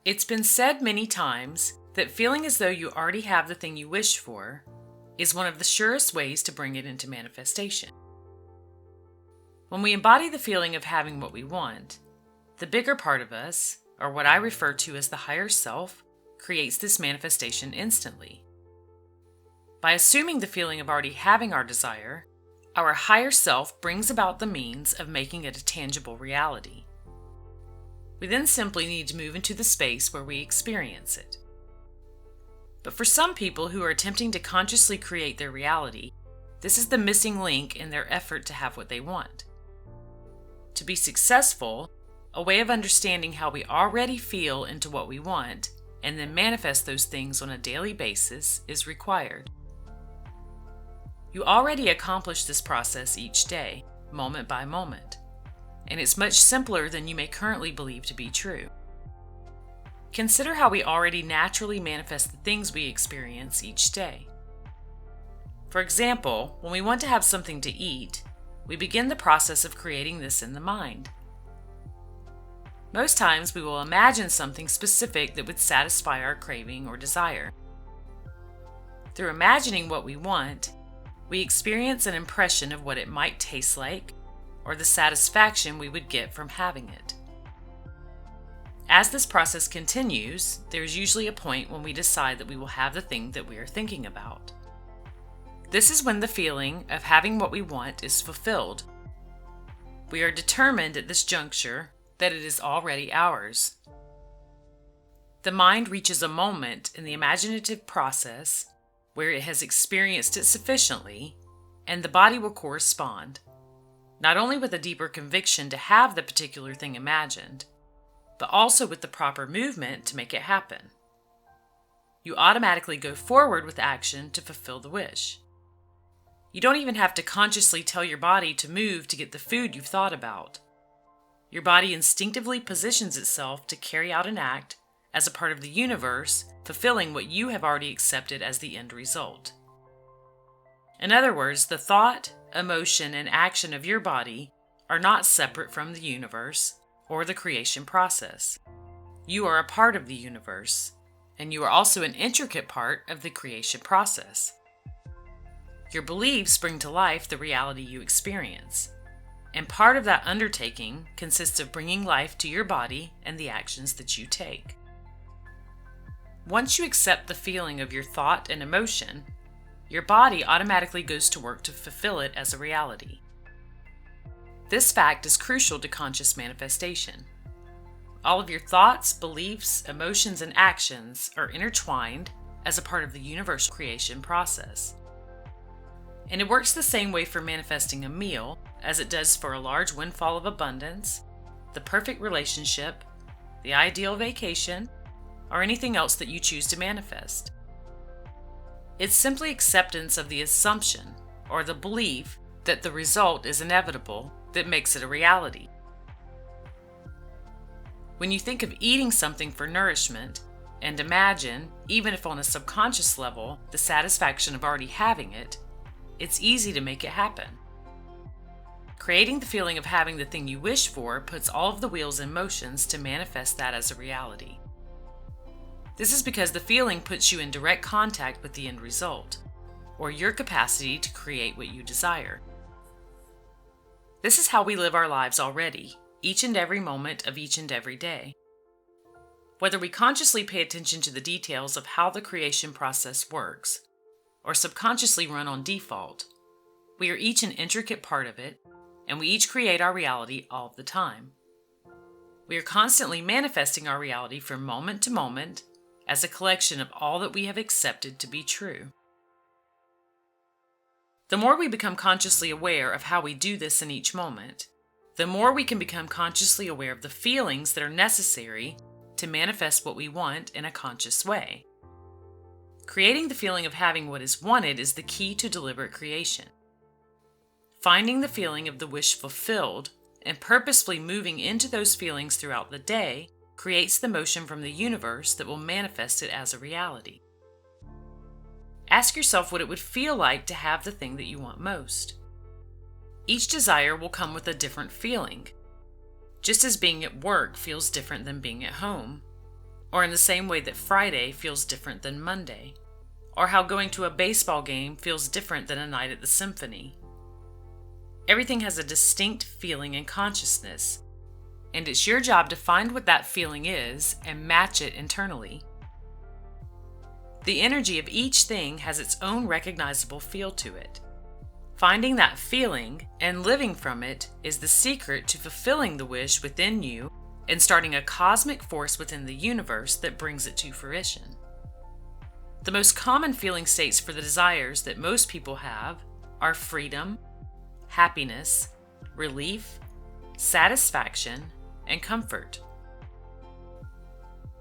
It's been said many times that feeling as though you already have the thing you wish for is one of the surest ways to bring it into manifestation. When we embody the feeling of having what we want, the bigger part of us, or what I refer to as the higher self, creates this manifestation instantly. By assuming the feeling of already having our desire, our higher self brings about the means of making it a tangible reality. We then simply need to move into the space where we experience it. But for some people who are attempting to consciously create their reality, this is the missing link in their effort to have what they want. To be successful, a way of understanding how we already feel into what we want and then manifest those things on a daily basis is required. You already accomplish this process each day, moment by moment, and it's much simpler than you may currently believe to be true. Consider how we already naturally manifest the things we experience each day. For example, when we want to have something to eat, we begin the process of creating this in the mind. Most times we will imagine something specific that would satisfy our craving or desire. Through imagining what we want, we experience an impression of what it might taste like or the satisfaction we would get from having it. As this process continues, there is usually a point when we decide that we will have the thing that we are thinking about. This is when the feeling of having what we want is fulfilled. We are determined at this juncture that it is already ours. The mind reaches a moment in the imaginative process where it has experienced it sufficiently, and the body will correspond, not only with a deeper conviction to have the particular thing imagined, but also with the proper movement to make it happen. You automatically go forward with action to fulfill the wish. You don't even have to consciously tell your body to move to get the food you've thought about. Your body instinctively positions itself to carry out an act as a part of the universe, fulfilling what you have already accepted as the end result. In other words, the thought, emotion, and action of your body are not separate from the universe or the creation process. You are a part of the universe, and you are also an intricate part of the creation process. Your beliefs bring to life the reality you experience, and part of that undertaking consists of bringing life to your body and the actions that you take. Once you accept the feeling of your thought and emotion, your body automatically goes to work to fulfill it as a reality. This fact is crucial to conscious manifestation. All of your thoughts, beliefs, emotions, and actions are intertwined as a part of the universe creation process. And it works the same way for manifesting a meal as it does for a large windfall of abundance, the perfect relationship, the ideal vacation, or anything else that you choose to manifest. It's simply acceptance of the assumption or the belief that the result is inevitable that makes it a reality. When you think of eating something for nourishment and imagine, even if on a subconscious level, the satisfaction of already having it, it's easy to make it happen. Creating the feeling of having the thing you wish for puts all of the wheels in motion to manifest that as a reality. This is because the feeling puts you in direct contact with the end result, or your capacity to create what you desire. This is how we live our lives already, each and every moment of each and every day. Whether we consciously pay attention to the details of how the creation process works, or subconsciously run on default, we are each an intricate part of it, and we each create our reality all the time. We are constantly manifesting our reality from moment to moment as a collection of all that we have accepted to be true. The more we become consciously aware of how we do this in each moment, the more we can become consciously aware of the feelings that are necessary to manifest what we want in a conscious way. Creating the feeling of having what is wanted is the key to deliberate creation. Finding the feeling of the wish fulfilled and purposefully moving into those feelings throughout the day creates the motion from the universe that will manifest it as a reality. Ask yourself what it would feel like to have the thing that you want most. Each desire will come with a different feeling. Just as being at work feels different than being at home, or in the same way that Friday feels different than Monday, or how going to a baseball game feels different than a night at the symphony. Everything has a distinct feeling and consciousness, and it's your job to find what that feeling is and match it internally. The energy of each thing has its own recognizable feel to it. Finding that feeling and living from it is the secret to fulfilling the wish within you and starting a cosmic force within the universe that brings it to fruition. The most common feeling states for the desires that most people have are freedom, happiness, relief, satisfaction, and comfort.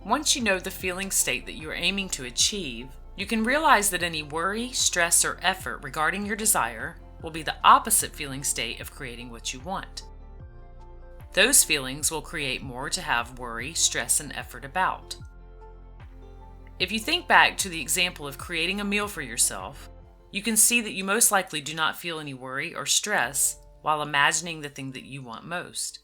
Once you know the feeling state that you are aiming to achieve, you can realize that any worry, stress, or effort regarding your desire will be the opposite feeling state of creating what you want. Those feelings will create more to have worry, stress, and effort about. If you think back to the example of creating a meal for yourself, you can see that you most likely do not feel any worry or stress while imagining the thing that you want most.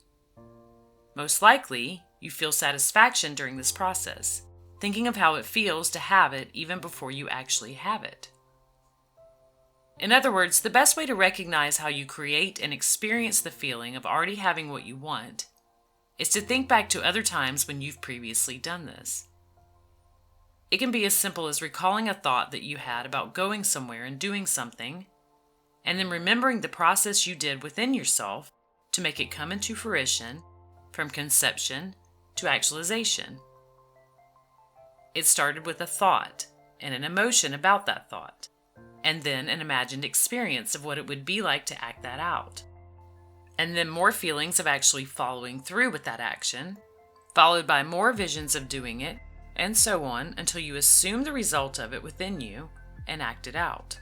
Most likely, you feel satisfaction during this process, thinking of how it feels to have it even before you actually have it. In other words, the best way to recognize how you create and experience the feeling of already having what you want is to think back to other times when you've previously done this. It can be as simple as recalling a thought that you had about going somewhere and doing something, and then remembering the process you did within yourself to make it come into fruition from conception to actualization. It started with a thought and an emotion about that thought, and then an imagined experience of what it would be like to act that out. And then more feelings of actually following through with that action, followed by more visions of doing it, and so on until you assume the result of it within you and act it out.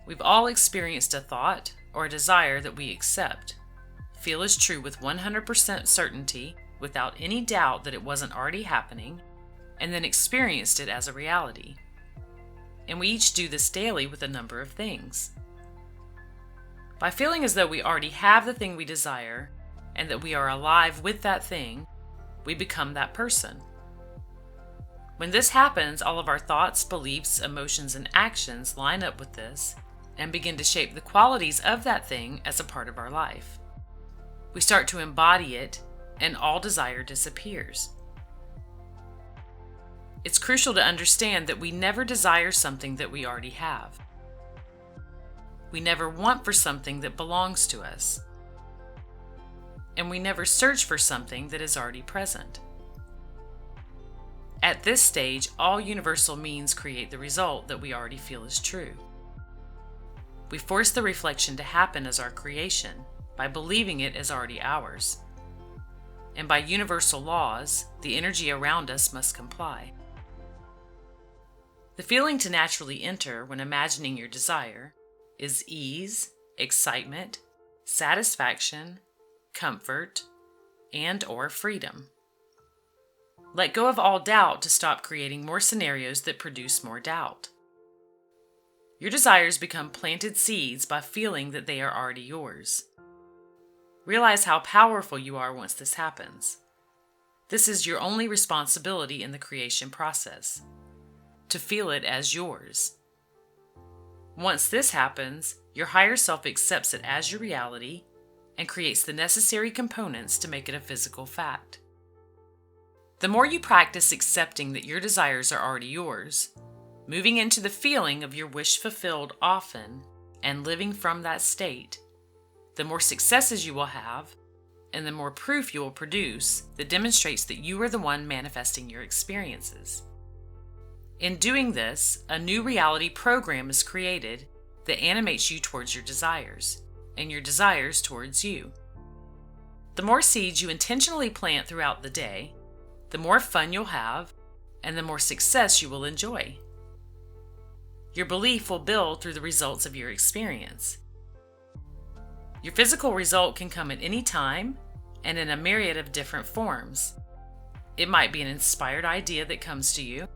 We've all experienced a thought or a desire that we accept, feel is true with 100% certainty without any doubt that it wasn't already happening, and then experienced it as a reality. And we each do this daily with a number of things. By feeling as though we already have the thing we desire and that we are alive with that thing, we become that person. When this happens, all of our thoughts, beliefs, emotions, and actions line up with this and begin to shape the qualities of that thing as a part of our life. We start to embody it, and all desire disappears. It's crucial to understand that we never desire something that we already have. We never want for something that belongs to us. And we never search for something that is already present. At this stage, all universal means create the result that we already feel is true. We force the reflection to happen as our creation by believing it as already ours. And by universal laws, the energy around us must comply. The feeling to naturally enter when imagining your desire is ease, excitement, satisfaction, comfort, and/or freedom. Let go of all doubt to stop creating more scenarios that produce more doubt. Your desires become planted seeds by feeling that they are already yours. Realize how powerful you are once this happens. This is your only responsibility in the creation process, to feel it as yours. Once this happens, your higher self accepts it as your reality and creates the necessary components to make it a physical fact. The more you practice accepting that your desires are already yours, moving into the feeling of your wish fulfilled often, and living from that state, the more successes you will have, and the more proof you will produce that demonstrates that you are the one manifesting your experiences. In doing this, a new reality program is created that animates you towards your desires, and your desires towards you. The more seeds you intentionally plant throughout the day, the more fun you'll have, and the more success you will enjoy. Your belief will build through the results of your experience. Your physical result can come at any time and in a myriad of different forms. It might be an inspired idea that comes to you,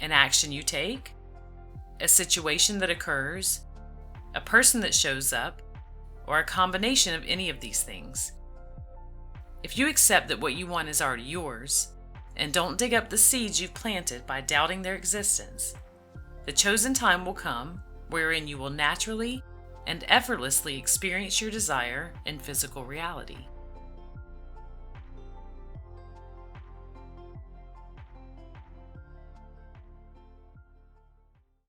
an action you take, a situation that occurs, a person that shows up, or a combination of any of these things. If you accept that what you want is already yours, and don't dig up the seeds you've planted by doubting their existence. The chosen time will come wherein you will naturally and effortlessly experience your desire in physical reality.